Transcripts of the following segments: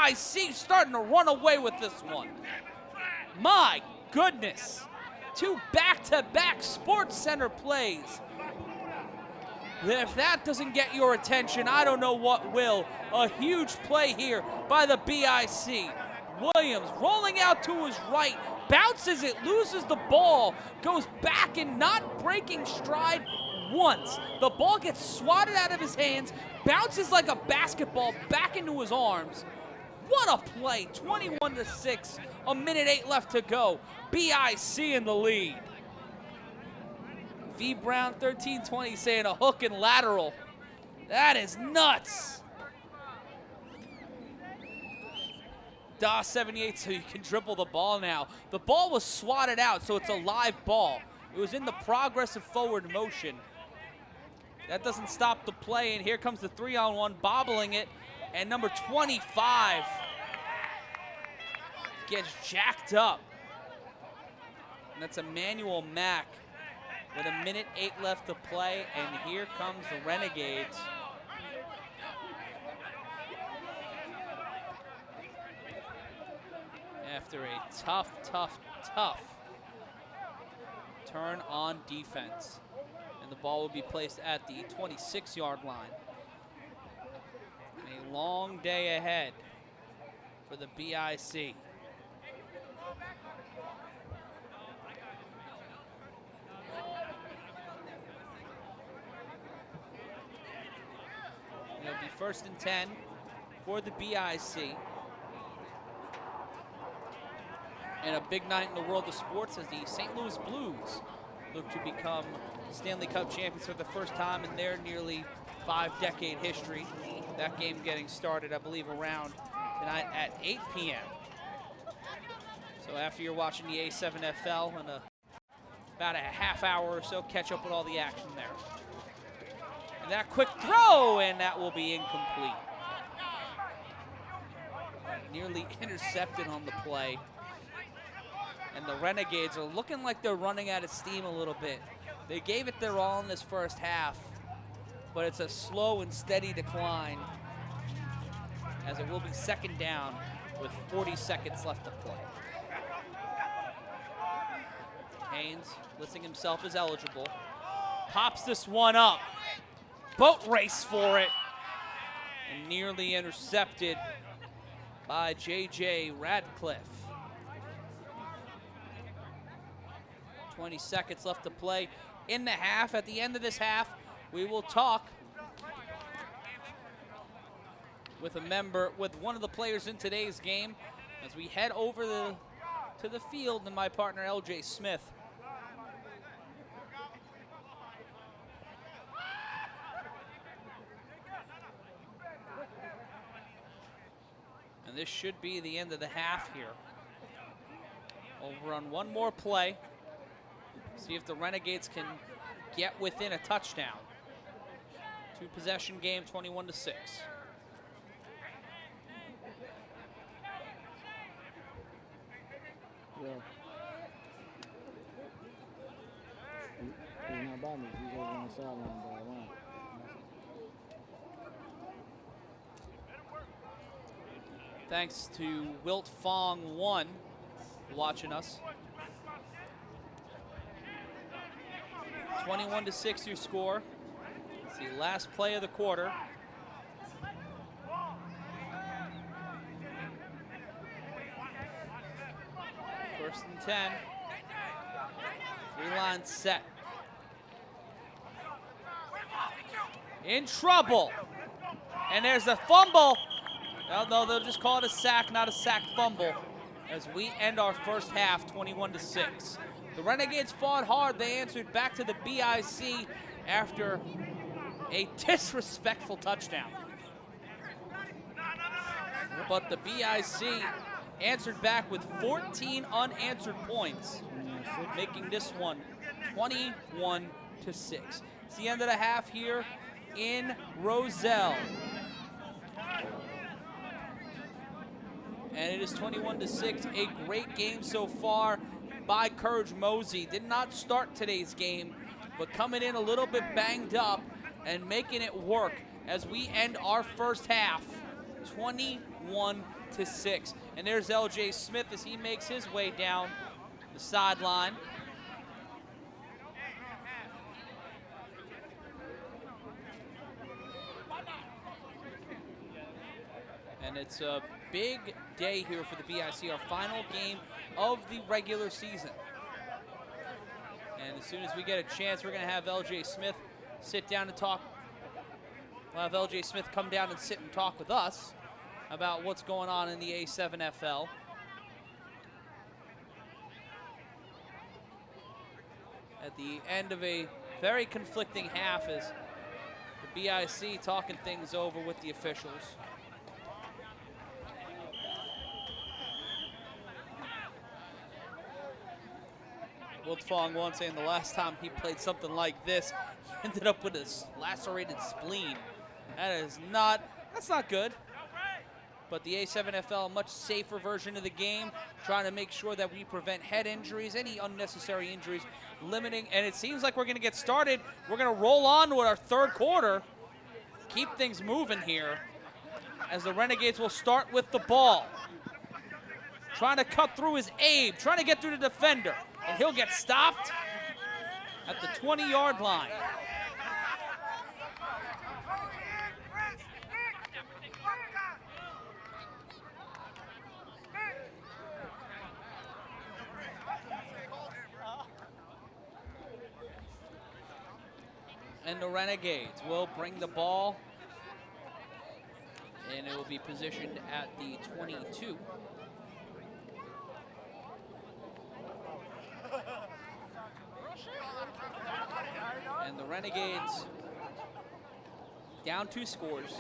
BIC starting to run away with this one. My goodness. 2 back-to-back Sports Center plays. If that doesn't get your attention, I don't know what will. A huge play here by the BIC. Williams rolling out to his right, bounces it, loses the ball, goes back and not breaking stride once. The ball gets swatted out of his hands, bounces like a basketball back into his arms. What a play, 21-6, a minute 8 left to go. BIC in the lead. V Brown 1320 saying a hook and lateral. That is nuts. DOS 78 so you can dribble the ball now. The ball was swatted out, so it's a live ball. It was in the progressive forward motion. That doesn't stop the play, and here comes the 3-on-1, bobbling it, and number 25 gets jacked up. And that's Emmanuel Mack with a minute 8 left to play, and here comes the Renegades. After a tough turn on defense. And the ball will be placed at the 26-yard line. A long day ahead for the BIC. It'll be 1st and 10 for the BIC. And a big night in the world of sports as the St. Louis Blues look to become Stanley Cup champions for the first time in their nearly 5-decade history. That game getting started, I believe, around tonight at 8 p.m. So after you're watching the A7FL in about a half hour or so, catch up with all the action there. And that quick throw, and that will be incomplete. Nearly intercepted on the play. And the Renegades are looking like they're running out of steam a little bit. They gave it their all in this first half, but it's a slow and steady decline as it will be 2nd down with 40 seconds left to play. Haynes, listing himself as eligible, pops this one up. Boat race for it, and nearly intercepted by J.J. Radcliffe. 20 seconds left to play in the half. At the end of this half, we will talk with one of the players in today's game as we head over to the field and my partner LJ Smith. And this should be the end of the half here. We'll run one more play. See if the Renegades can get within a touchdown. 2-possession game, 21-6. Yeah. He's not by me. He's over on the sideline by a line. Thanks to Wilt Fong 1 watching us. 21-6 your score. It's the last play of the quarter. First and 10. 3-line set. In trouble. And there's a fumble. No, they'll just call it a sack, not a sack fumble, as we end our first half 21-6. The Renegades fought hard. They answered back to the BIC after a disrespectful touchdown. But the BIC answered back with 14 unanswered points, making this one 21-6. It's the end of the half here in Roselle. And it is 21-6, a great game so far by Courage Mosey. Did not start today's game, but coming in a little bit banged up and making it work as we end our first half 21-6. And there's LJ Smith as he makes his way down the sideline. And it's a big day here for the BIC, our final game of the regular season. And as soon as we get a chance, we're going to have LJ Smith sit down and talk. We'll have LJ Smith come down and sit and talk with us about what's going on in the A7FL. At the end of a very conflicting half as the BIC talking things over with the officials. Wiltfong once saying the last time he played something like this, he ended up with a lacerated spleen. That's not good. But the A7FL, a much safer version of the game, trying to make sure that we prevent head injuries, any unnecessary injuries, limiting, and it seems like we're gonna get started. We're gonna roll on with our third quarter, keep things moving here, as the Renegades will start with the ball. Trying to cut through his Abe, trying to get through the defender, and he'll get stopped at the 20-yard line. And the Renegades will bring the ball, and it will be positioned at the 22. And the Renegades down 2 scores.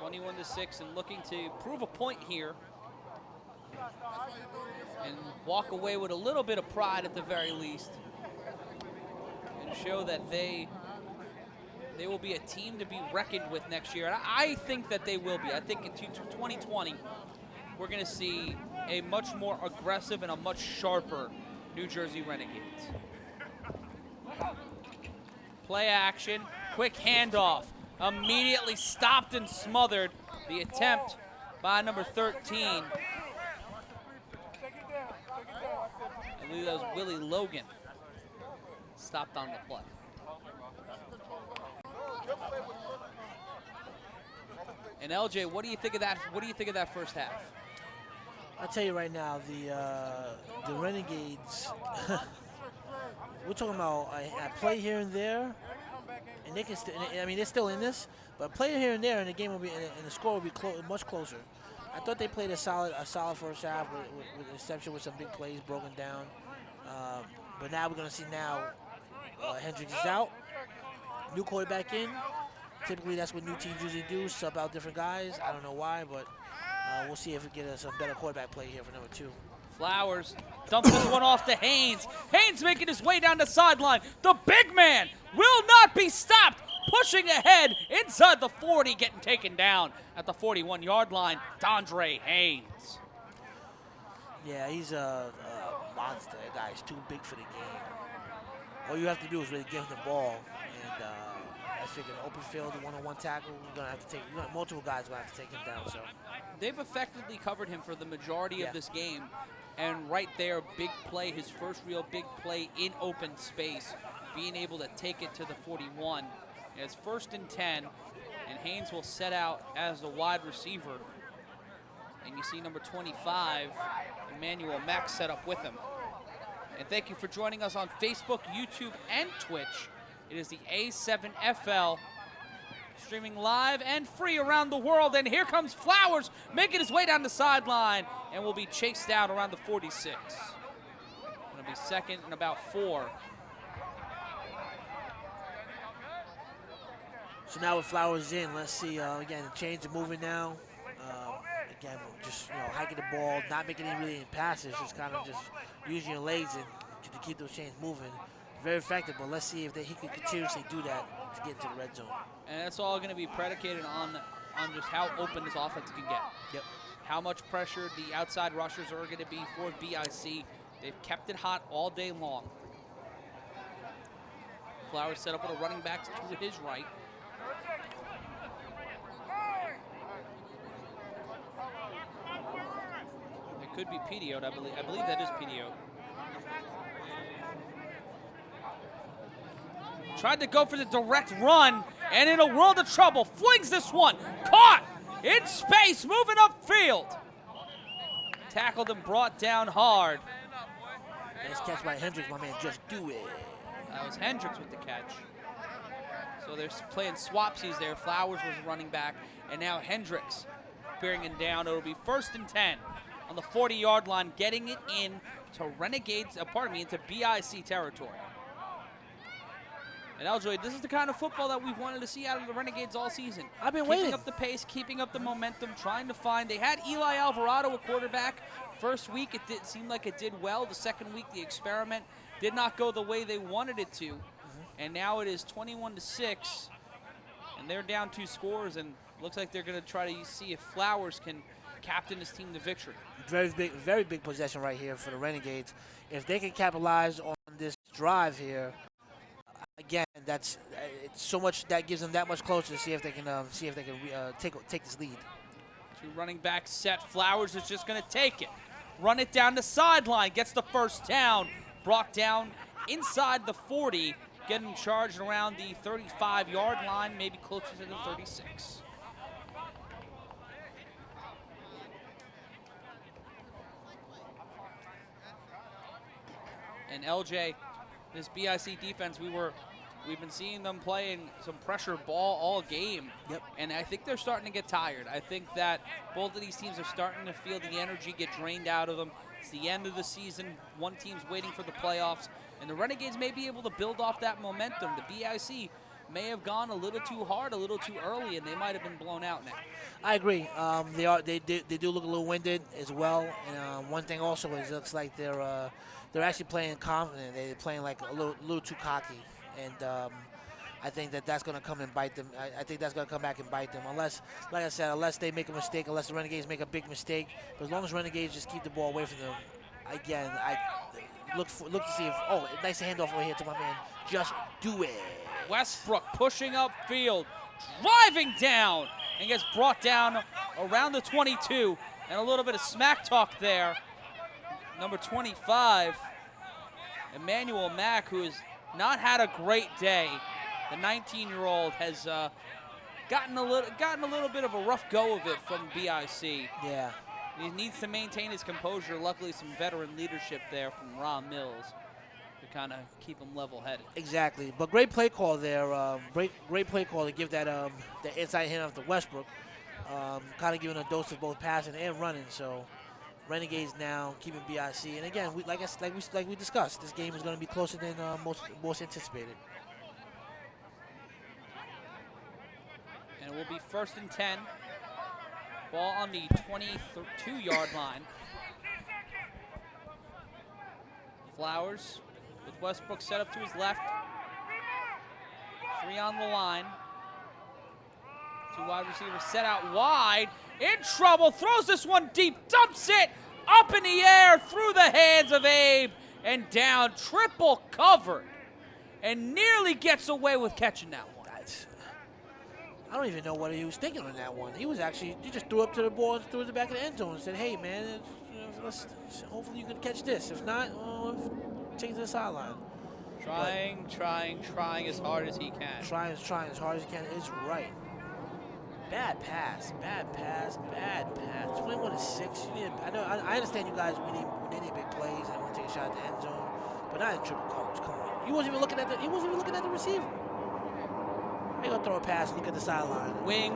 21-6, and looking to prove a point here and walk away with a little bit of pride at the very least, and show that they will be a team to be reckoned with next year. And I think that they will be. I think in 2020 we're going to see a much more aggressive and a much sharper New Jersey Renegades. Play action, quick handoff, immediately stopped and smothered. The attempt by number 13. I believe that was Willie Logan. Stopped on the play. And LJ, what do you think of that? What do you think of that first half? I'll tell you right now, the Renegades, we're talking about a play here and there, and they can I mean, they're still in this, but play here and there, and the game will be, and the score will be much closer. I thought they played a solid first half with exception with some big plays broken down. But now we're going to see Hendricks is out, new quarterback in. Typically, that's what new teams usually do, sub out different guys. I don't know why, but we'll see if we get some better quarterback play here for number 2. Flowers dumps this one off to Haynes. Haynes making his way down the sideline. The big man will not be stopped. Pushing ahead inside the 40, getting taken down at the 41-yard line. Dondre Haynes. Yeah, he's a monster. That guy is too big for the game. All you have to do is really give him the ball, and I figure an open field, a one-on-one tackle, multiple guys are going to have to take him down. So they've effectively covered him for the majority of this game, and right there, big play, his first real big play in open space, being able to take it to the 41. It's 1st and 10, and Haynes will set out as the wide receiver. And you see number 25, Emmanuel Mack, set up with him. And thank you for joining us on Facebook, YouTube, and Twitch. It is the A7FL, streaming live and free around the world. And here comes Flowers, making his way down the sideline, and will be chased down around the 46. It'll be 2nd and about 4. So now with Flowers in, let's see, again, the chains are moving now. Again, just, hiking the ball, not making any really passes, just kind of just using your legs to keep those chains moving. Very effective, but let's see if he can continuously do that to get into the red zone. And that's all going to be predicated on just how open this offense can get. Yep. How much pressure the outside rushers are going to be for BIC. They've kept it hot all day long. Flowers set up with a running back to his right. It could be PDO'd, I believe. I believe that is PDO. Tried to go for the direct run, and in a world of trouble, flings this one. Caught in space, moving upfield. Tackled and brought down hard. Nice catch by Hendricks, my man. Just do it. That was Hendricks with the catch. So they're playing swapsies there. Flowers was running back, and now Hendricks bearing down. It'll be 1st and 10 on the 40-yard line, getting it in to Renegades, into BIC territory. And Eljoy, this is the kind of football that we've wanted to see out of the Renegades all season. I've been waiting. waiting. Keeping up the pace, keeping up the momentum, trying to find. They had Eli Alvarado at quarterback. First week, it seemed like it did well. The second week, the experiment did not go the way they wanted it to. And now it is 21-6, and they're down 2 scores, and looks like they're going to try to see if Flowers can captain his team to victory. Very big possession right here for the Renegades. If they can capitalize on this drive here, again, it's so much that gives them that much closer to see if they can take this lead. 2 running backs set. Flowers is just going to take it, run it down the sideline, gets the first down, brought down inside the 40. Getting charged around the 35-yard line, maybe closer to the 36. And LJ, this BIC defense, we've been seeing them playing some pressure ball all game. Yep. And I think they're starting to get tired. I think that both of these teams are starting to feel the energy get drained out of them. It's the end of the season. One team's waiting for the playoffs. And the Renegades may be able to build off that momentum. The BIC may have gone a little too hard, a little too early, and they might have been blown out now. I agree. They do look a little winded as well. And one thing also is it looks like they're actually playing confident. They're playing like a little too cocky, and I think that's going to come and bite them. I think that's going to come back and bite them, unless, like I said, unless they make a mistake, unless the Renegades make a big mistake. But as long as Renegades just keep the ball away from them, again, I look to see if, nice handoff over here to my man. Just do it. Westbrook pushing upfield, driving down, and gets brought down around the 22. And a little bit of smack talk there. Number 25, Emmanuel Mack, who has not had a great day. The 19-year-old has gotten a little bit of a rough go of it from BIC. Yeah. He needs to maintain his composure. Luckily, some veteran leadership there from Ron Mills to kind of keep him level-headed. Exactly, but great play call there. Great play call to give that the inside hand off to Westbrook, kind of giving a dose of both passing and running. So Renegades now keeping BIC, and again, like we discussed, this game is going to be closer than most anticipated. And it will be 1st and 10. Ball on the 22-yard line. Flowers with Westbrook set up to his left. 3 on the line. 2 wide receivers set out wide. In trouble, throws this one deep, dumps it up in the air through the hands of Abe and down, triple covered, and nearly gets away with catching that one. I don't even know what he was thinking on that one. He just threw up to the ball and threw it to the back of the end zone and said, hey, man, hopefully you can catch this. If not, take it to the sideline. Trying as hard as he can. Trying as hard as he can is right. Bad pass. 21-6. I understand you guys, we need big plays and want to take a shot at the end zone, but not in triple coverage. Come on. He wasn't even looking at the receiver. They're going to throw a pass, look at the sideline. Wing.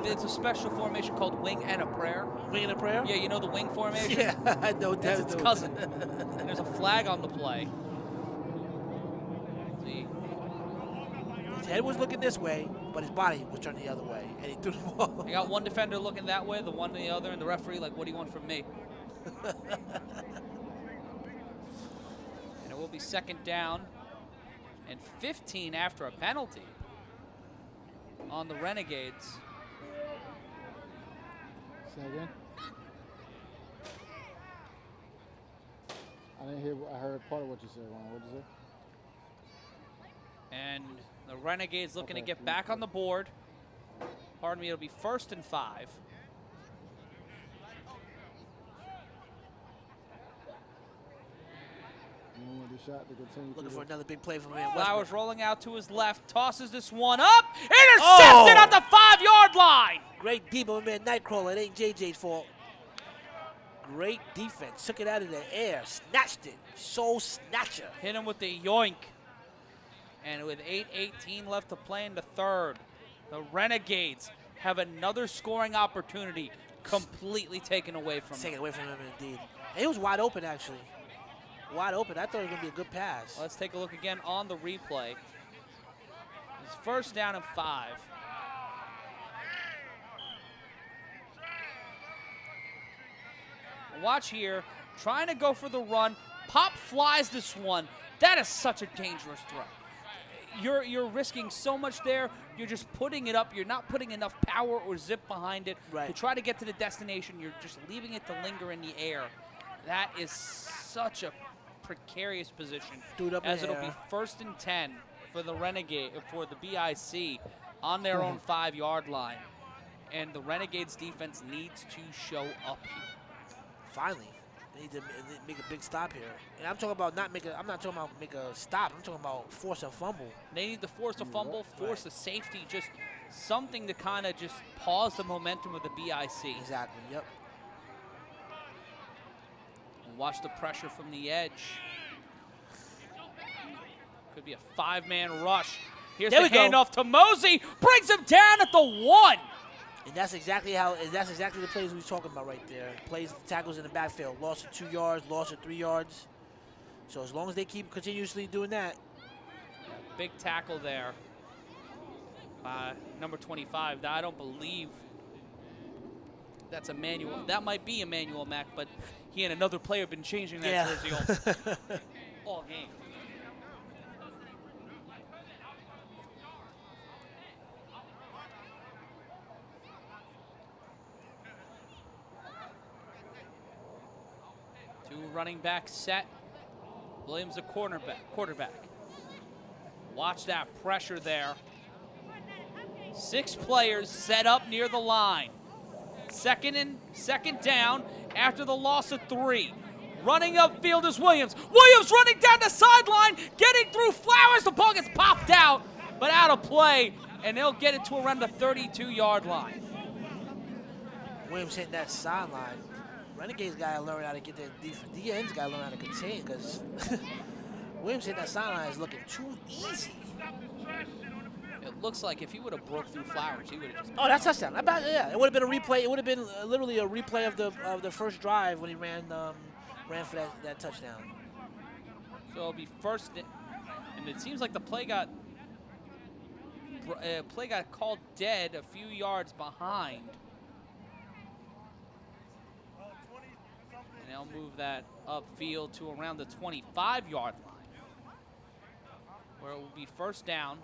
It's a special formation called wing and a prayer. Wing and a prayer? Yeah, you know the wing formation? Yeah, I know that. That's its cousin. And there's a flag on the play. See? His head was looking this way, but his body was turned the other way, and he threw the ball. I got one defender looking that way, the one the other, and the referee like, what do you want from me? And it will be 2nd down and 15 after a penalty on the Renegades. Say again? I didn't hear. I heard part of what you said, Ron. What did you say? And the Renegades looking to get back on the board. Pardon me, it'll be 1st and 5. The shot to continue. Looking for another big play from him. Flowers rolling out to his left, tosses this one up, intercepted at the 5-yard line. Great deep of man, Nightcrawler. It ain't JJ's fault. Great defense. Took it out of the air, snatched it. Soul snatcher. Hit him with the yoink. And with 8:18 left to play in the third, the Renegades have another scoring opportunity completely taken away from Taken away from him, indeed. And he was wide open, actually. Wide open. I thought it was going to be a good pass. Let's take a look again on the replay. It's first down and 5. Watch here, trying to go for the run. Pop flies this one. That is such a dangerous throw. You're risking so much there. You're just putting it up. You're not putting enough power or zip behind it to try to get to the destination. You're just leaving it to linger in the air. That is such a precarious position, as it'll be first and 10 for the BIC on their own 5-yard line. And the Renegades defense needs to show up here. Finally. They need to make a big stop here. And I'm talking about I'm not talking about make a stop. I'm talking about force a fumble. They need to force a fumble, force a safety, just something to kind of just pause the momentum of the BIC. Exactly, yep. And watch the pressure from the edge. Could be a 5-man rush. Here's the handoff to Mosey. Brings him down at the 1. And that's exactly the plays we were talking about right there. Plays, tackles in the backfield. Loss of 2 yards, loss of 3 yards. So as long as they keep continuously doing that. Big tackle there. Number 25. I don't believe that's Emmanuel. That might be Emmanuel Mack, but he and another player have been changing that jersey all game. Running back set. Williams a quarterback. Watch that pressure there. 6 players set up near the line. Second down after the loss of 3. Running upfield is Williams. Williams running down the sideline, getting through Flowers. The ball gets popped out, but out of play, and they'll get it to around the 32-yard line. Williams hitting that sideline. Renegades got to learn how to get their defense. DN's got to learn how to contain because Williams hitting that sideline is looking too easy. It looks like if he would have broke through Flowers, he would have just. Oh, that's touchdown. Yeah, it would have been a replay. It would have been literally a replay of the first drive when he ran for that touchdown. So it'll be first, and it seems like the play got called dead a few yards behind. And they'll move that upfield to around the 25-yard line, where it will be first down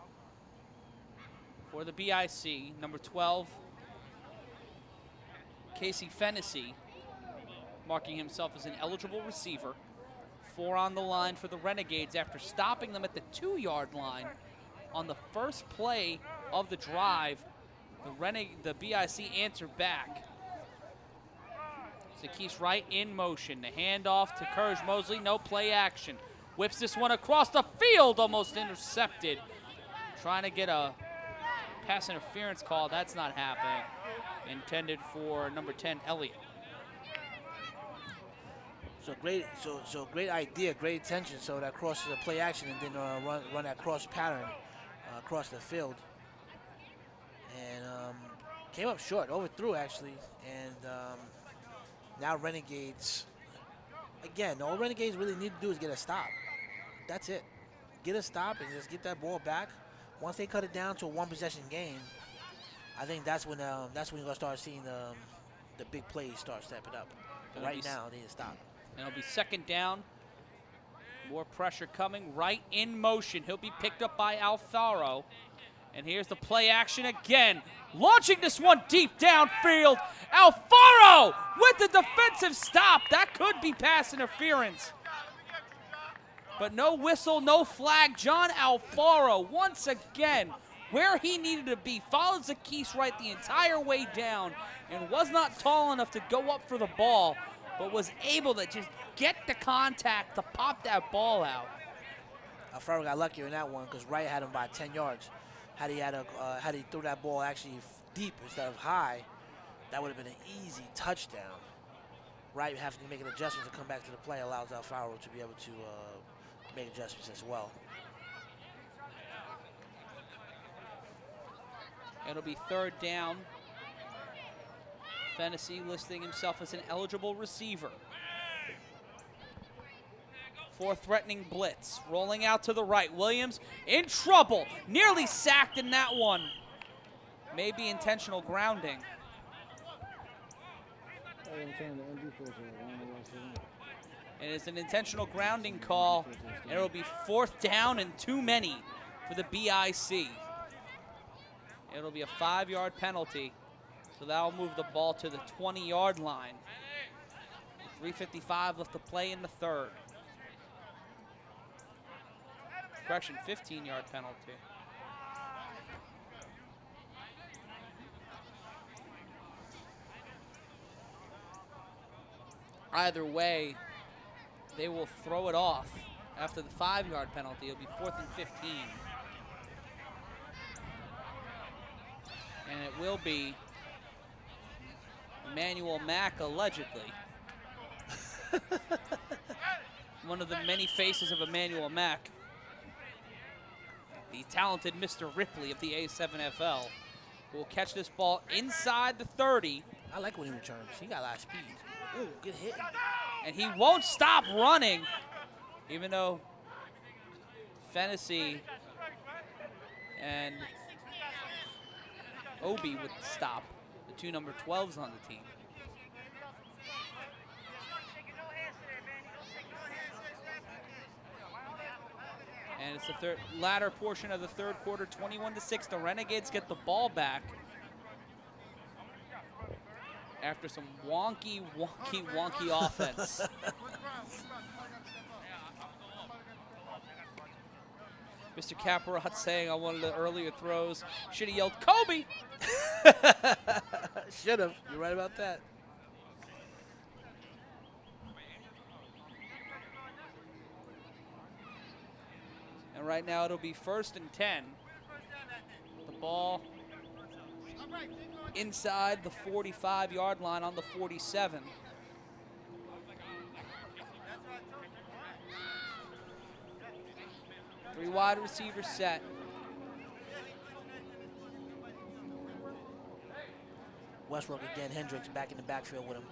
for the BIC. Number 12, Casey Fennessy, marking himself as an eligible receiver. 4 on the line for the Renegades after stopping them at the 2-yard line on the first play of the drive. The BIC answered back. Zakis right in motion. The handoff to Courage Mosley. No play action. Whips this one across the field. Almost intercepted. Trying to get a pass interference call. That's not happening. Intended for number 10, Elliott. So great idea, great attention. So that crosses the play action and then run that cross pattern across the field. And came up short, overthrew actually. And now Renegades, again, all Renegades really need to do is get a stop. That's it. Get a stop and just get that ball back. Once they cut it down to a 1-possession game, I think that's when you're gonna start seeing the big plays start stepping up. But right now, they need to stop. And it'll be second down. More pressure coming. Right in motion. He'll be picked up by Alfaro. And here's the play action again. Launching this one deep downfield. Alfaro with the defensive stop. That could be pass interference. But no whistle, no flag. John Alfaro, once again, where he needed to be. Followed Zakis right the entire way down and was not tall enough to go up for the ball. but was able to just get the contact to pop that ball out. Alfaro got luckier in that one because Wright had him by 10 yards. Had he threw that ball actually deep instead of high, that would have been an easy touchdown. Wright having to make an adjustment to come back to the play allows Alfaro to be able to make adjustments as well. It'll be 3rd down. Fennessy listing himself as an eligible receiver. 4 threatening blitz, rolling out to the right. Williams in trouble, nearly sacked in that one. Maybe intentional grounding. It is an intentional grounding call, and it'll be 4th down and too many for the BIC. It'll be a 5-yard penalty, so that'll move the ball to the 20-yard line. 3:55 left to play in the 3rd. Correction, 15-yard penalty. Either way, they will throw it off after the 5-yard penalty. It'll be 4th and 15. And it will be Emmanuel Mack, allegedly. One of the many faces of Emmanuel Mack. The talented Mr. Ripley of the A7FL, who will catch this ball inside the 30. I like when he returns. He got a lot of speed. Ooh, good hit. And he won't stop running, even though Fennessy and Obi would stop, the 2 number 12s on the team. And it's the latter portion of the 3rd quarter, 21-6. The Renegades get the ball back after some wonky offense. Mr. Caparot saying on one of the earlier throws, should have yelled, Kobe! Should have. You're right about that. And right now it'll be 1st and 10. The ball inside the 45-yard line on the 47. Three wide receivers set. Westbrook again, Hendricks back in the backfield with him.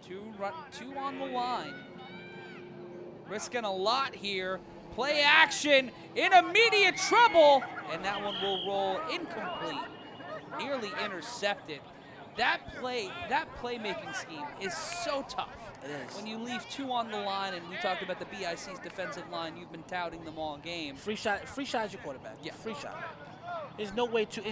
Two on the line. Risking a lot here. Play action in immediate trouble, and that one will roll incomplete. Nearly intercepted. That playmaking scheme is so tough. It is. When you leave 2 on the line, and we talked about the BIC's defensive line, you've been touting them all game. Free shot is your quarterback. Yeah. Free shot. There's no way, because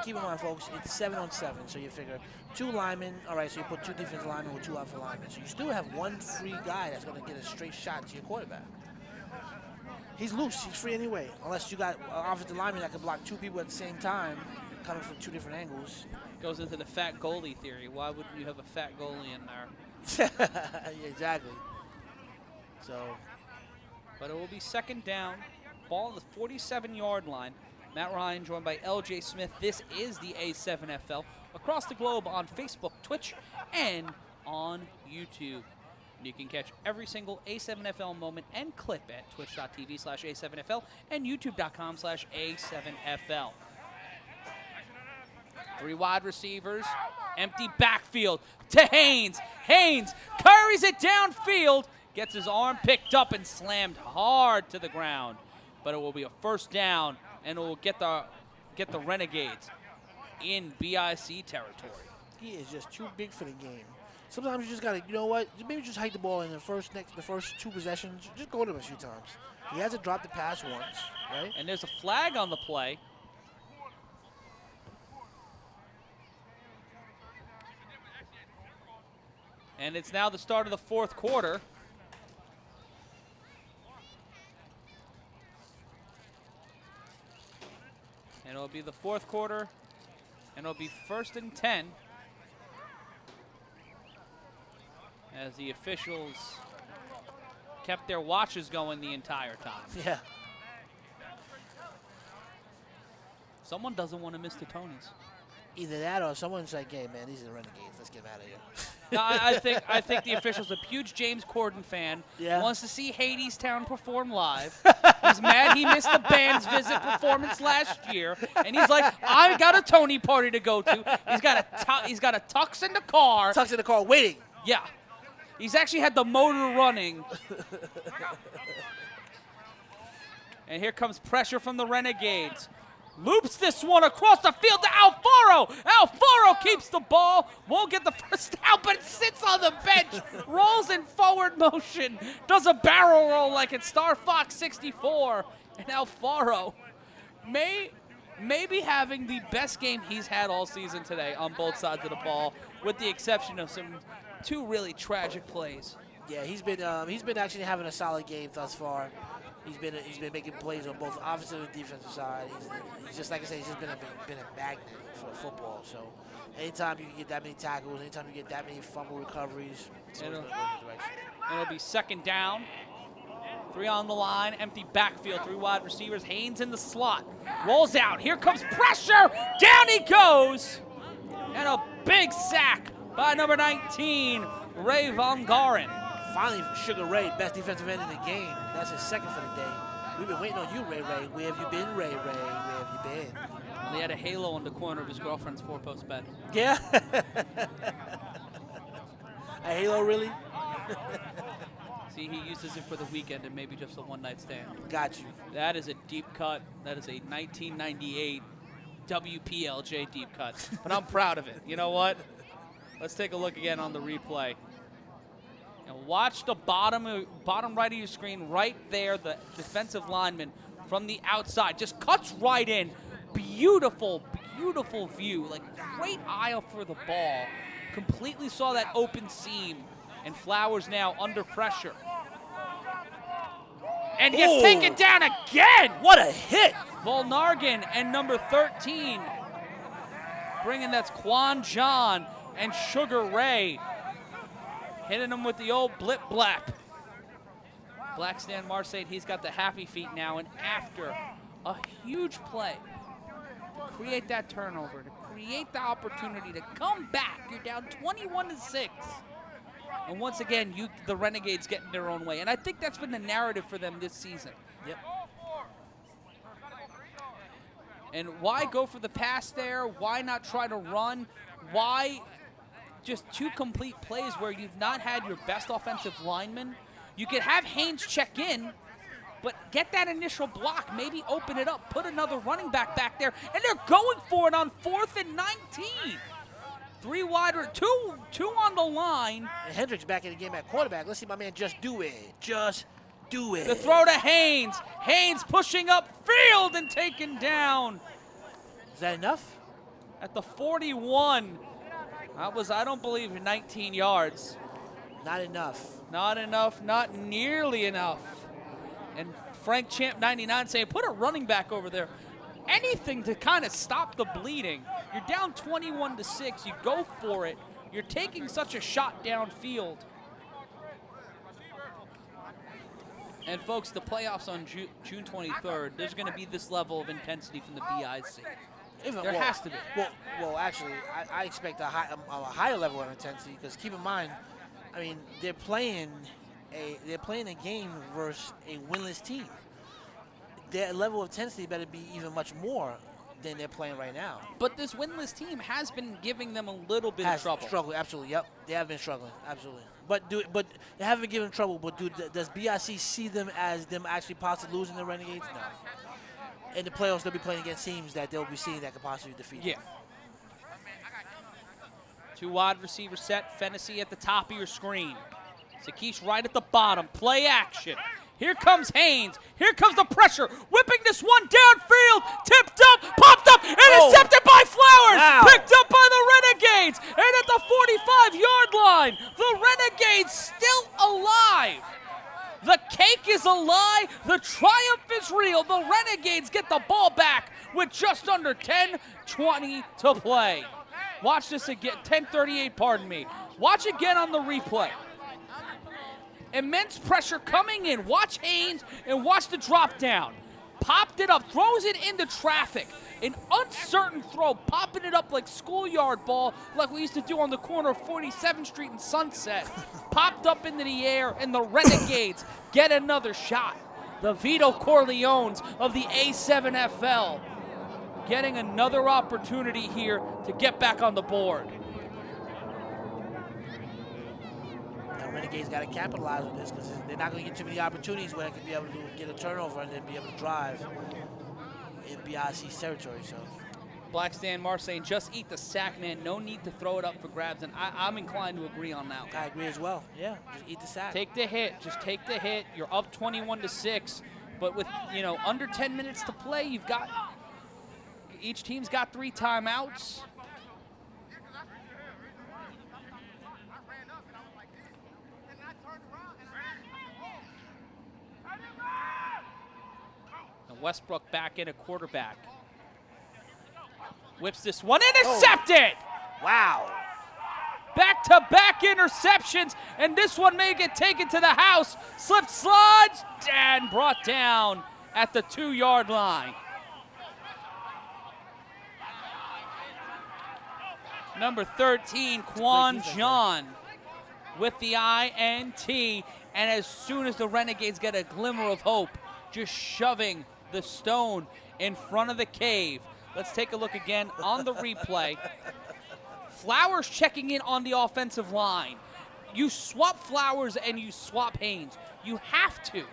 keep in mind, folks, it's 7-on-7, so you figure 2 linemen, all right, so you put 2 defensive linemen with 2 offensive linemen. So you still have 1 free guy that's going to get a straight shot to your quarterback. He's loose, he's free anyway, unless you got an offensive lineman that can block 2 people at the same time, coming from 2 different angles. Goes into the fat goalie theory. Why wouldn't you have a fat goalie in there? Yeah, exactly. So, but it will be 2nd down. Ball at the 47-yard line. Matt Ryan joined by LJ Smith. This is the A7FL across the globe on Facebook, Twitch, and on YouTube. And you can catch every single A7FL moment and clip at twitch.tv/A7FL and youtube.com/A7FL. 3 wide receivers, empty backfield to Haynes. Haynes carries it downfield, gets his arm picked up and slammed hard to the ground. But it will be a 1st down, and it will get the Renegades in BIC territory. he is just too big for the game. Sometimes you just gotta, you know what? Maybe just hike the ball in the first 2 possessions. Just go to him a few times. He hasn't dropped the pass once, right? And there's a flag on the play. And it's now the start of the 4th quarter. And it'll be the 4th quarter, and it'll be 1st and 10. as the officials kept their watches going the entire time. Yeah. Someone doesn't want to miss the Tonys. Either that or someone's like, hey, man, these are the Renegades. Let's get them out of here. No, I think the official's a huge James Corden fan. Yeah. Wants to see Hadestown perform live. He's mad he missed the band's visit performance last year, and he's like, I got a Tony party to go to. He's got a tux in the car. Tuck's in the car waiting. Yeah. He's actually had the motor running. And here comes pressure from the Renegades. Loops this one across the field to Alfaro. Alfaro keeps the ball. Won't get the first out, but sits on the bench. Rolls in forward motion. Does a barrel roll like it's Star Fox 64. And Alfaro may be having the best game he's had all season today on both sides of the ball, with the exception of some two really tragic plays. Yeah, he's been actually having a solid game thus far. He's been making plays on both offensive and defensive side. He's just, like I said, he's just been a magnet for football. So anytime you can get that many tackles, anytime you get that many fumble recoveries, it's always going to go in the direction. It'll be second down. 3 on the line, empty backfield, 3 wide receivers. Haynes in the slot, rolls out. Here comes pressure. Down he goes. And a big sack by number 19, Ray Von Garen. Finally, Sugar Ray, best defensive end in the game. That's his second for the day. We've been waiting on you, Ray Ray. Where have you been, Ray Ray? Where have you been? And he had a halo on the corner of his girlfriend's 4-post bed. Yeah. A halo, really? See, he uses it for the weekend and maybe just a one-night stand. Got you. That is a deep cut. That is a 1998 WPLJ deep cut. But I'm proud of it. You know what? Let's take a look again on the replay. And watch the bottom right of your screen right there, the defensive lineman from the outside. Just cuts right in. Beautiful, beautiful view. Like, great eye for the ball. Completely saw that open seam. And Flowers now under pressure. And gets taken down again. What a hit. Volnargan and number 13. Bringing that's Quan John and Sugar Ray. Hitting him with the old blip blap. Black Stan Marseille, he's got the happy feet now, and after a huge play to create that turnover, to create the opportunity to come back, you're down 21-6. And once again, the Renegades get in their own way. And I think that's been the narrative for them this season. Yep. And why go for the pass there? Why not try to run? Why just 2 complete plays where you've not had your best offensive lineman? You could have Haynes check in, but get that initial block, maybe open it up, put another running back there, and they're going for it on 4th and 19. 3 wide, 2 on the line. And Hendricks back in the game at quarterback. Let's see my man just do it. Just do it. The throw to Haynes. Haynes pushing up field and taken down. Is that enough? At the 41. That was, I don't believe, 19 yards. Not enough. Not enough, not nearly enough. And Frank Champ 99 saying, put a running back over there. Anything to kind of stop the bleeding. You're down 21-6. You go for it. You're taking such a shot downfield. And folks, the playoffs on June 23rd, there's going to be this level of intensity from the BIC. There has to be. Well, actually, I expect a higher level of intensity, because keep in mind, I mean, they're playing a game versus a winless team. Their level of intensity better be even much more than they're playing right now. But this winless team has been giving them a little bit of trouble. Struggling, absolutely. Yep, they have been struggling, absolutely. But they haven't been given trouble. But does BIC see them as them actually possibly losing the Renegades? No. In the playoffs, they'll be playing against teams that they'll be seeing that could possibly defeat them. 2 wide receiver set. Fennessy at the top of your screen. Sakish right at the bottom. Play action. Here comes Haynes. Here comes the pressure. Whipping this one downfield. Tipped up, popped up, intercepted by Flowers. Wow. Picked up by the Renegades. And at the 45-yard line, the Renegades still alive. The cake is a lie. The triumph is real. The Renegades get the ball back with just under 10:20 to play. Watch this again. 10:38, pardon me. Watch again on the replay. Immense pressure coming in. Watch Haynes and watch the drop down. Popped it up, throws it into traffic. An uncertain throw, popping it up like schoolyard ball, like we used to do on the corner of 47th Street and Sunset. Popped up into the air, and the Renegades get another shot. The Vito Corleones of the A7FL getting another opportunity here to get back on the board. The Renegades got to capitalize on this because they're not going to get too many opportunities where they could be able to get a turnover and then be able to drive in BIC's territory. So, Black Stan Mars saying, just eat the sack, man. No need to throw it up for grabs. And I'm inclined to agree on that one. I agree as well. Yeah, just eat the sack. Take the hit. Just take the hit. You're up 21-6. But with, under 10 minutes to play, each team's got 3 timeouts. And Westbrook back in a quarterback. Whips this one, intercepted! Wow. Back-to-back interceptions, and this one may get taken to the house. Slip slides, and brought down at the 2-yard line. Number 13, Quan John with the INT, and as soon as the Renegades get a glimmer of hope, just shoving the stone in front of the cave. Let's take a look again on the replay. Flowers checking in on the offensive line. You swap Flowers and you swap Haynes. You have to.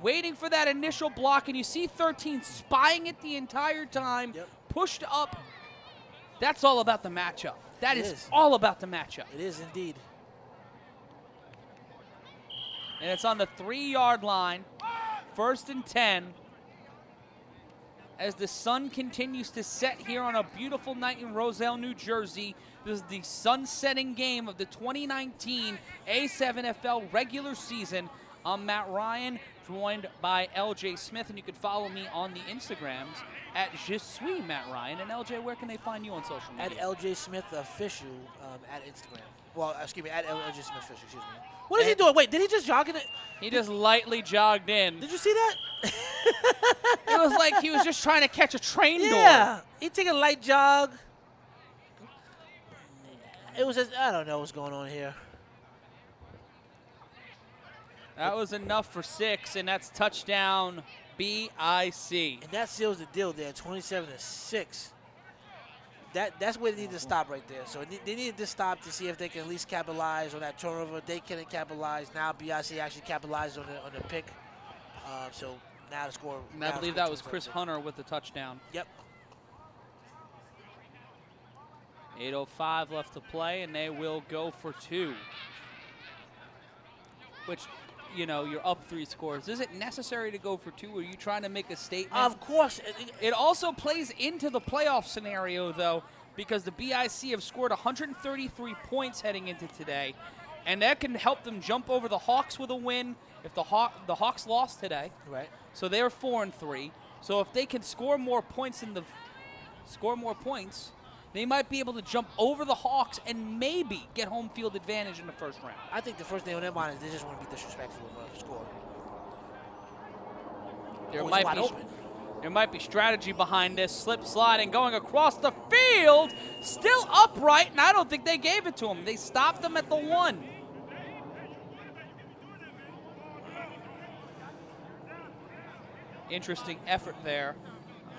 Waiting for that initial block, and you see 13 spying it the entire time, pushed up. That's all about the matchup. That is all about the matchup. It is indeed. And it's on the 3-yard line, 1st and 10. As the sun continues to set here on a beautiful night in Roselle, New Jersey. This is the sun-setting game of the 2019 A7FL regular season. I'm Matt Ryan, joined by LJ Smith, and you can follow me on the Instagrams at Je suis Matt Ryan. And LJ, where can they find you on social media? At LJ Smith Official at Instagram. Well, excuse me, at LJ Smith Official, excuse me. What is he doing? Wait, did he just jog in it? He just lightly jogged in. Did you see that? It was like he was just trying to catch a train door. Yeah, he took a light jog. It was just, I don't know what's going on here. That was enough for 6, and that's touchdown BIC. And that seals the deal there, 27-6. That's where they need to stop right there. So they needed to stop to see if they can at least capitalize on that turnover. They couldn't capitalize. Now BIC actually capitalized on the pick. So now the score. And I believe that was Chris Hunter with the touchdown. Yep. 8:05 left to play, and they will go for 2. Which, you're up 3 scores. Is it necessary to go for 2? Are you trying to make a statement? Of course. It also plays into the playoff scenario, though, because the BIC have scored 133 points heading into today, and that can help them jump over the Hawks with a win if the Hawks lost today. Right. So they're 4-3. So if they can score more points they might be able to jump over the Hawks and maybe get home field advantage in the first round. I think the first thing on their mind is they just want to be disrespectful of the score. There might be strategy behind this. Slip sliding, going across the field. Still upright, and I don't think they gave it to him. They stopped him at the 1. Interesting effort there.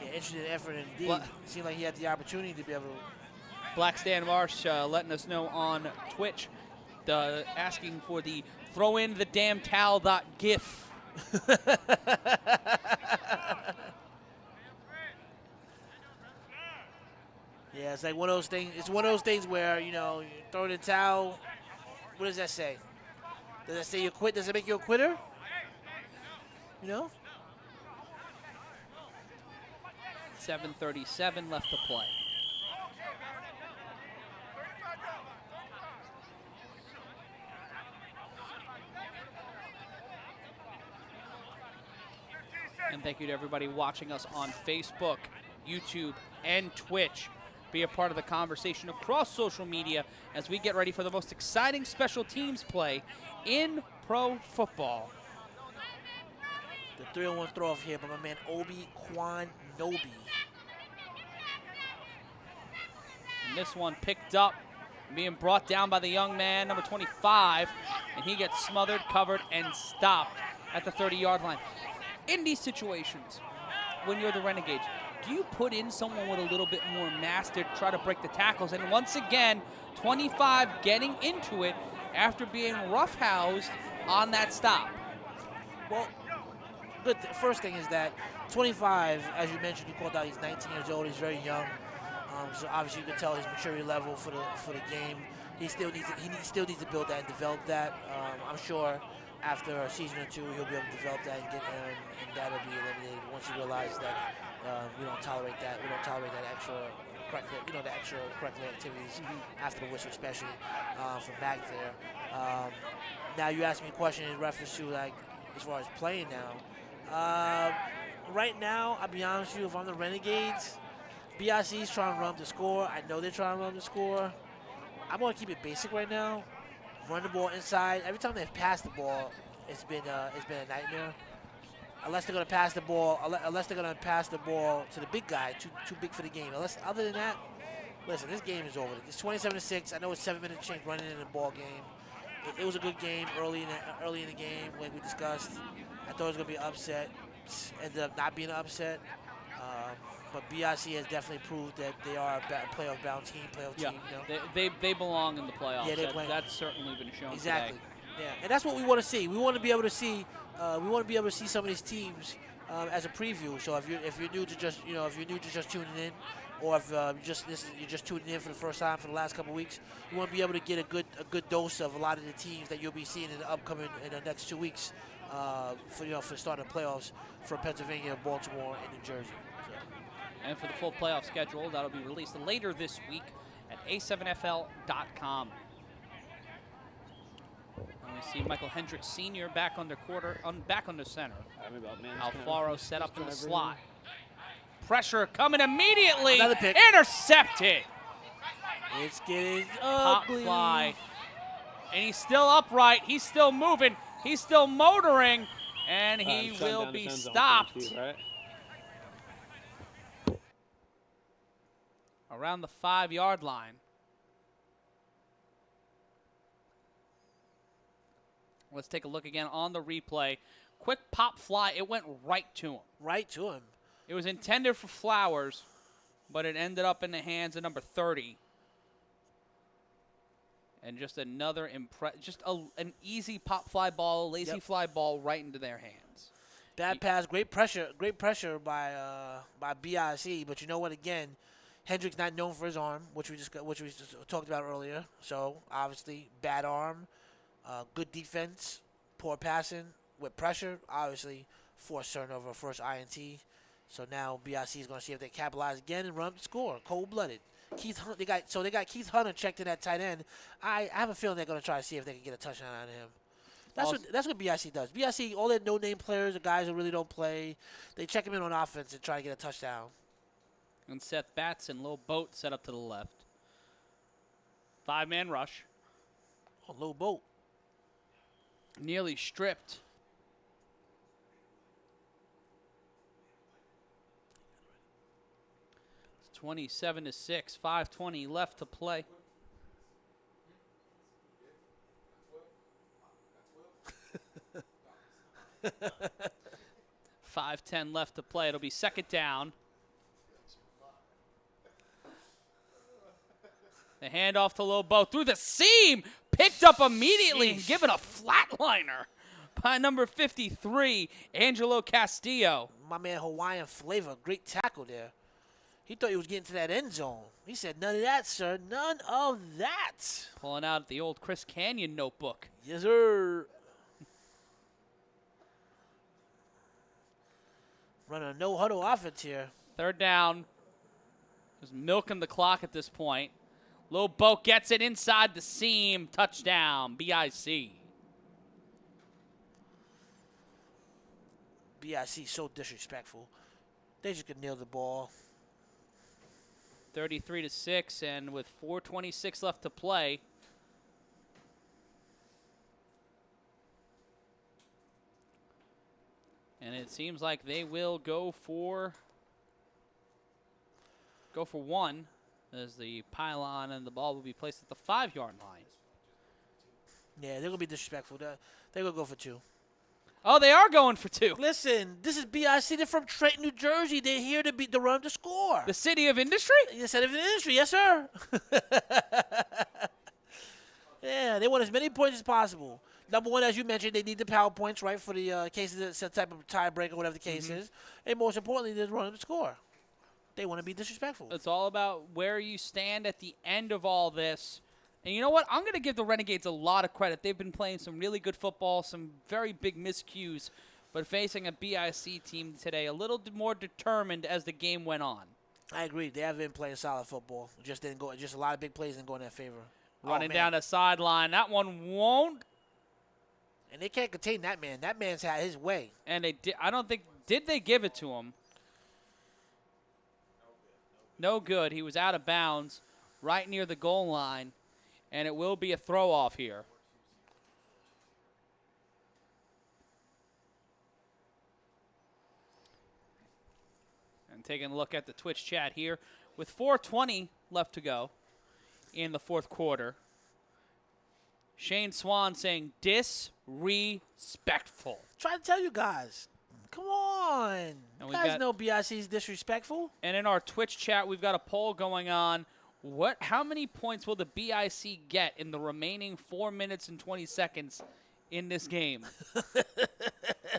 Yeah, interesting effort indeed. It seemed like he had the opportunity to be able to. Black Stan Marsh letting us know on Twitch, asking for the throw in the damn towel.gif. Yeah, it's like one of those things. It's one of those things where, you throw in the towel. What does that say? Does that say you quit? Does it make you a quitter? 7:37 left to play. And thank you to everybody watching us on Facebook, YouTube, and Twitch. be a part of the conversation across social media as we get ready for the most exciting special teams play in pro football. The 3-on-1 throw off here by my man Obi Kwan Nobi. And this one picked up, being brought down by the young man, number 25, and he gets smothered, covered, and stopped at the 30-yard line. In these situations, when you're the Renegades, do you put in someone with a little bit more mass to try to break the tackles? And once again, 25 getting into it after being roughhoused on that stop. Well, the first thing is that 25, as you mentioned, you called out, he's 19 years old. He's very young. So obviously you can tell his maturity level for the game. He still needs to build that and develop that. I'm sure after a season or two he'll be able to develop that and that'll be eliminated once he realizes that we don't tolerate that. We don't tolerate that the extracurricular activities after the whistle, especially from back there. Now you asked me a question in reference to like as far as playing now. Right now, I'll be honest with you, if I'm the Renegades, BIC's trying to run up the score. I know they're trying to run up the score. I'm going to keep it basic right now. Run the ball inside. Every time they've passed the ball, it's been a nightmare. Unless they're going to pass the ball, to the big guy, too big for the game. Other than that, listen, this game is over. It's 27-6. I know it's 7-minute change running in the ball game. It was a good game early in the game, like we discussed. I thought it was going to be an upset. Ended up not being an upset. But BIC has definitely proved that they are a playoff-bound team, team. You know? They belong in the playoffs. Yeah, that's certainly been shown exactly. today. Yeah, and that's what we want to see. We want to be able to see. Some of these teams as a preview. So if you're new to just tuning in, or if you're just tuning in for the first time for the last couple of weeks, you want to be able to get a good dose of a lot of the teams that you'll be seeing in the next 2 weeks for the start of the playoffs from Pennsylvania, Baltimore, and New Jersey. And for the full playoff schedule, that'll be released later this week at A7FL.com. And we see Michael Hendricks Sr. back under center. Alfaro set up in the slot. Pressure coming immediately. Another pick. Intercepted. It's getting Pop ugly. fly. And he's still upright. He's still moving. He's still motoring. And he will be stopped. Around the 5-yard line. Let's take a look again on the replay. Quick pop fly. It went right to him. Right to him. It was intended for Flowers, but it ended up in the hands of number 30. And just another an easy pop fly ball, lazy fly ball right into their hands. Bad pass, great pressure by BIC. But you know what? Again, Hendricks not known for his arm, which we just talked about earlier. So obviously, bad arm, good defense, poor passing with pressure. Obviously, forced turnover, first INT. So now BIC is going to see if they capitalize again and run up the score. Cold-blooded. They got Keith Hunter checked in at tight end. I have a feeling they're going to try to see if they can get a touchdown out of him. That's what BIC does. BIC, all their no-name players, the guys who really don't play, they check them in on offense and try to get a touchdown. And Seth Batson, little boat set up to the left. 5-man rush. Oh, low boat. Nearly stripped. It's 27-6, 5:20 left to play. $5:10 left to play. It'll be second down. The handoff to Lobo through the seam. Picked up immediately and given a flatliner by number 53, Angelo Castillo. My man Hawaiian Flavor, great tackle there. He thought he was getting to that end zone. He said, none of that, sir. None of that. Pulling out the old Chris Canyon notebook. Yes, sir. Running a no-huddle offense here. Third down. Just milking the clock at this point. Lobo gets it inside the seam. Touchdown, BIC. BIC so disrespectful. They just could nail the ball. 33-6, and with 4:26 left to play. And it seems like they will go for one, as the pylon and the ball will be placed at the 5-yard line. Yeah, they're going to be disrespectful. They're going to go for 2. Oh, they are going for 2. Listen, this is BIC. They're from Trenton, New Jersey. They're here to run the score. The city of industry? The city of industry, yes, sir. Yeah, they want as many points as possible. Number one, as you mentioned, they need the power points, right, for the cases of some type of tiebreaker, whatever the case is. And most importantly, they're running the score. They want to be disrespectful. It's all about where you stand at the end of all this. And you know what? I'm going to give the Renegades a lot of credit. They've been playing some really good football, some very big miscues, but facing a BIC team today a little more determined as the game went on. I agree. They have been playing solid football. Just didn't go. Just a lot of big plays didn't go in their favor. Running down the sideline. That one won't. And they can't contain that man. That man's had his way. And they did. I don't think. Did they give it to him? No good. He was out of bounds right near the goal line. And it will be a throw-off here. And taking a look at the Twitch chat here. With 4:20 left to go in the fourth quarter. Shane Swan saying disrespectful. Try to tell you guys. Come on. You guys know BIC is disrespectful. And in our Twitch chat, we've got a poll going on. How many points will the BIC get in the remaining 4 minutes and 20 seconds in this game?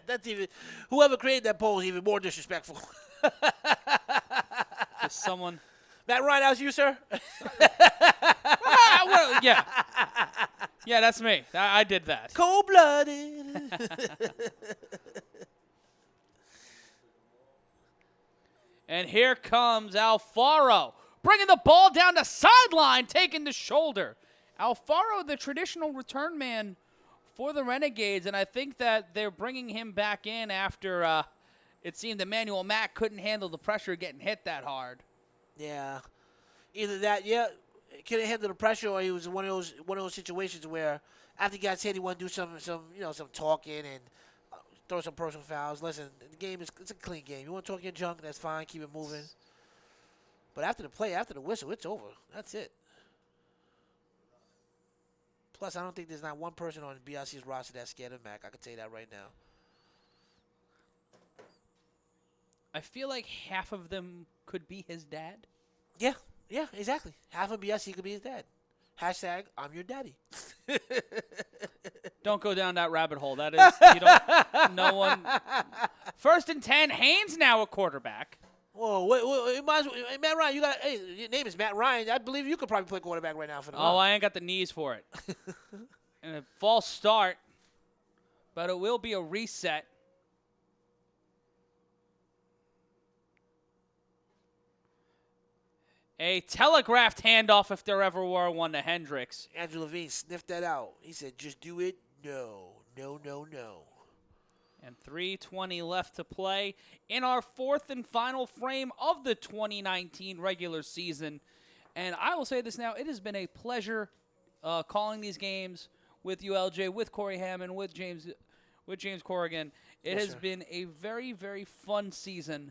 That's even whoever created that poll is even more disrespectful. Just someone. Matt Ryan, that was you, sir? Well, yeah. Yeah, that's me. I did that. Cold-blooded. And here comes Alfaro, bringing the ball down the sideline, taking the shoulder. Alfaro, the traditional return man for the Renegades, and I think that they're bringing him back in after it seemed Emmanuel Mack couldn't handle the pressure getting hit that hard. Yeah. Either that, yeah, couldn't handle the pressure, or he was one of those situations where after he got hit, he wanted to do some talking and throw some personal fouls. Listen, the game it's a clean game. You want to talk your junk, that's fine. Keep it moving. But after the play, after the whistle, it's over. That's it. Plus, I don't think there's not one person on BIC's roster that's scared of Mac. I can tell you that right now. I feel like half of them could be his dad. Yeah, exactly. Half of BIC could be his dad. Hashtag, I'm your daddy. Don't go down that rabbit hole. That is, no one. 1st and 10, Haynes now a quarterback. Whoa, wait, Matt Ryan, your name is Matt Ryan. I believe you could probably play quarterback right now for the Oh, I ain't got the knees for it. And a false start, but it will be a reset. A telegraphed handoff, if there ever were one, to Hendricks. Andrew Levine sniffed that out. He said, just do it. No. And 3:20 left to play in our 4th and final frame of the 2019 regular season. And I will say this now, it has been a pleasure calling these games with you, LJ, with Corey Hammond, with James Corrigan. It has been a very, very fun season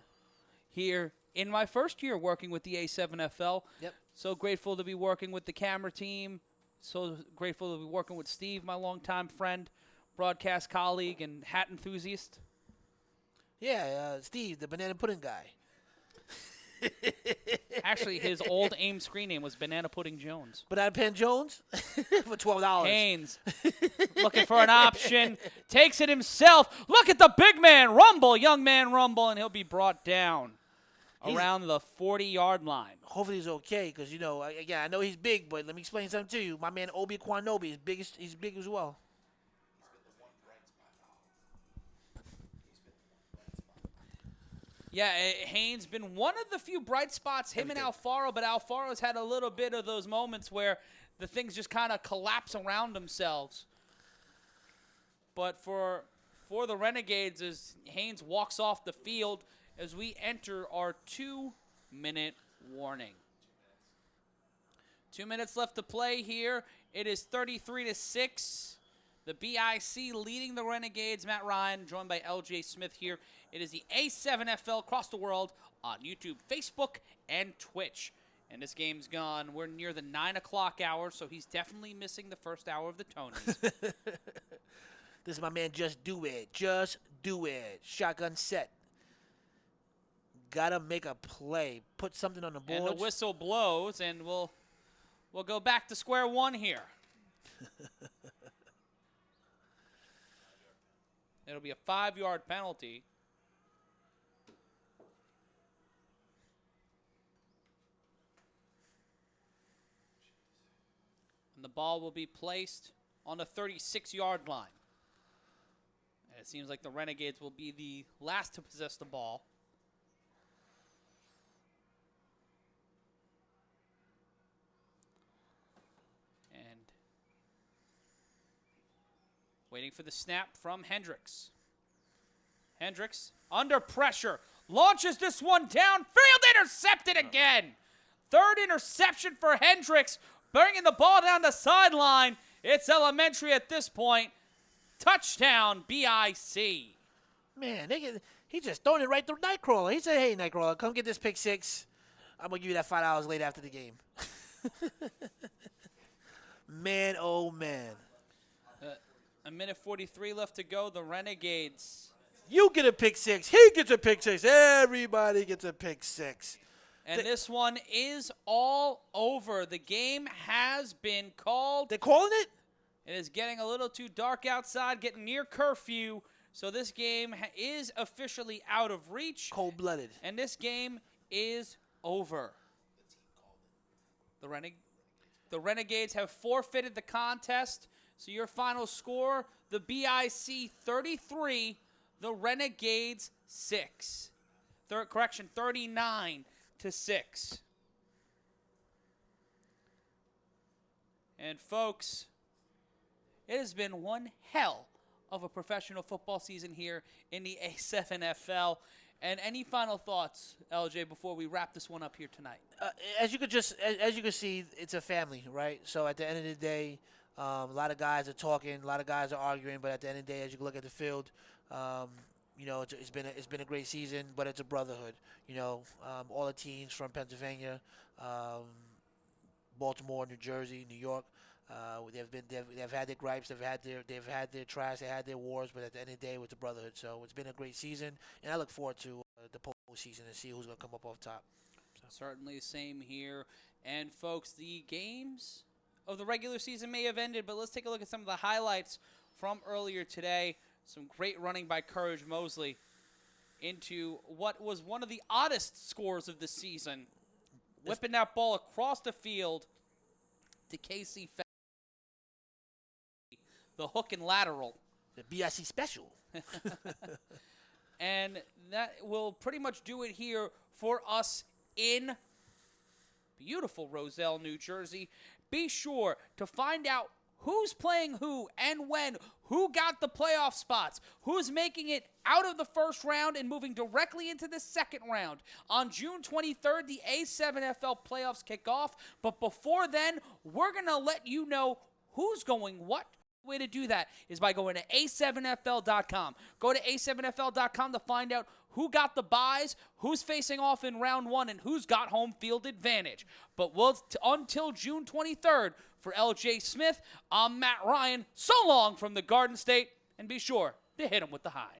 here in my first year working with the A7FL. Yep. So grateful to be working with the camera team. So grateful to be working with Steve, my longtime friend, broadcast colleague, and hat enthusiast. Yeah, Steve, the banana pudding guy. Actually, his old AIM screen name was Banana Pudding Jones. Banana Pen Jones for $12. Haynes looking for an option. Takes it himself. Look at the big man rumble, young man rumble, and he'll be brought down around the 40-yard line. Hopefully he's okay because, again, I know he's big, but let me explain something to you. My man Obi Kwanobi he's big as well. Yeah, Haynes been one of the few bright spots, him and Alfaro, but Alfaro's had a little bit of those moments where the things just kind of collapse around themselves. But for the Renegades, as Haynes walks off the field, as we enter our 2-minute warning. 2 minutes left to play here. It is 33-6. The BIC leading the Renegades. Matt Ryan, joined by LJ Smith here. It is the A7FL across the world on YouTube, Facebook, and Twitch. And this game's gone. We're near the 9 o'clock hour, so he's definitely missing the first hour of the Tonys. This is my man, Just Do It. Just do it. Shotgun set. Gotta make a play. Put something on the board. And the whistle blows, and we'll go back to square one here. It'll be a 5-yard penalty. And the ball will be placed on the 36-yard line. And it seems like the Renegades will be the last to possess the ball. And waiting for the snap from Hendricks. Hendricks, under pressure, launches this one downfield, intercepted again. Third interception for Hendricks, bringing the ball down the sideline. It's elementary at this point. Touchdown, BIC. Man, he's just throwing it right through Nightcrawler. He said, hey, Nightcrawler, come get this pick six. I'm going to give you that $5 later after the game. Man, oh, man. A minute 43 left to go. The Renegades. You get a pick six. He gets a pick six. Everybody gets a pick six. And this one is all over. The game has been called. They're calling it? It is getting a little too dark outside, getting near curfew. So this game is officially out of reach. Cold-blooded. And this game is over. The Renegades have forfeited the contest. So your final score, the BIC 33, the Renegades 6. 39-6. And folks, it has been one hell of a professional football season here in the A7FL. And any final thoughts, LJ, before we wrap this one up here tonight? As you can see, it's a family, right? So at the end of the day, a lot of guys are talking, a lot of guys are arguing, but at the end of the day, as you look at the field, you know, it's been a great season, but it's a brotherhood. You know, all the teams from Pennsylvania, Baltimore, New Jersey, New York, they've had their gripes, they've had their trash, they had their wars, but at the end of the day, it was a brotherhood. So it's been a great season, and I look forward to the postseason and see who's going to come up off top. So. Certainly, same here. And folks, the games of the regular season may have ended, but let's take a look at some of the highlights from earlier today. Some great running by Courage Mosley into what was one of the oddest scores of the season. Whipping that ball across the field to Casey Fe the hook and lateral. The BIC special. And that will pretty much do it here for us in beautiful Roselle, New Jersey. Be sure to find out who's playing who and when, who got the playoff spots, who's making it out of the first round and moving directly into the second round. On June 23rd, the A7FL playoffs kick off. But before then, we're going to let you know who's going what. The way to do that is by going to A7FL.com. Go to A7FL.com to find out who got the buys, who's facing off in round one, and who's got home field advantage. But until June 23rd, for LJ Smith, I'm Matt Ryan. So long from the Garden State, and be sure to hit him with the high.